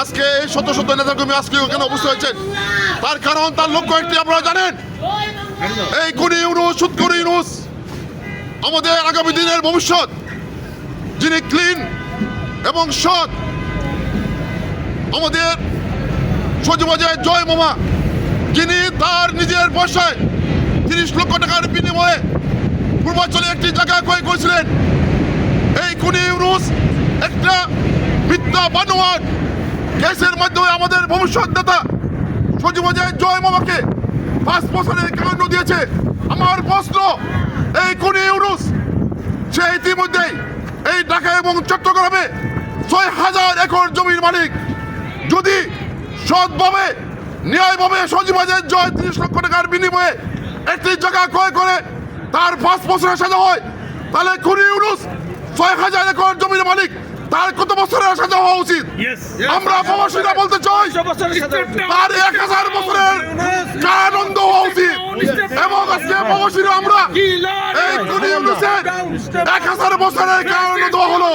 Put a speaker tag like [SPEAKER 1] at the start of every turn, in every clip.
[SPEAKER 1] আজকে এই শত শত নেতাকর্মী আজকে ওখানে উপস্থিত হয়েছেন, তার কারণ তার লক্ষ্য একটি, আপনারা জানেন এই খুনি ইউনূস, সুদখোর ইউনূস আমাদের আগামী দিনের ভবিষ্যৎ, যিনি ক্লিন এবং সৎ, আমাদের সজীবাজের জয় মামা, যিনি তার নিজের পয়সায় 30 লক্ষ টাকার বিনিময়ে পূর্বাঞ্চলে একটি জায়গা ক্রয় করেছিলেন। এই খুনি ইউনূস একটা মিথ্যা বানোয়াট কেসের মাধ্যমে আমাদের ভবিষ্যৎ নেতা সজীবাজের জয় মামাকে 5 বছরের কারাদণ্ড দিয়েছে। আমার প্রশ্ন, এই খুনি ইউনূস সে ইতিমধ্যেই এই ঢাকা এবং চট্টগ্রামে 6000 একর জমির মালিক। যদি সৎভাবে ন্যায়ভাবে সজীবাজের জয় 30 লক্ষ টাকার বিনিময়ে একটি জায়গা ক্রয় করে তার 5 বছরের সাজা হয়, তাহলে খুনি ইউনূস 6000 একর জমির মালিক, তার কত বছরের সাজা হওয়া উচিত? আমরা প্রবাসীরা বলতে চাই তার 1000 বছরের কারাদণ্ড হওয়া উচিত। এবং আজকে প্রবাসীরা আমরা এই খুনি ইউনূসের 1000 বছরের কারাদণ্ড দেওয়া হলো,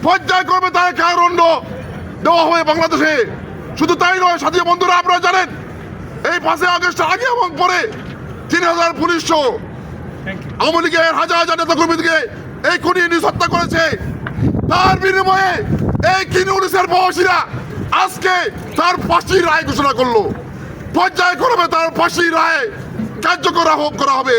[SPEAKER 1] পর্যায়ক্রমে তার কারাদণ্ড দেওয়া হবে বাংলাদেশে। শুধু তাই নয়, সাথী বন্ধুরা, আপনারা জানেন এই 5 আগস্টের আগে এবং পরে 3000 পুলিশ সহ আওয়ামী লীগের হাজার হাজার নেতা কর্মীদেরকে এই খুনি ইউনূস হত্যা করেছে। তার বিনিময়ে এই খুনি ইউনূসের প্রবাসীরা আজকে তার ফাঁসির রায় ঘোষণা করলো। পর্যায়ক্রমে তার ফাঁসির রায় কার্যকর করা হবে।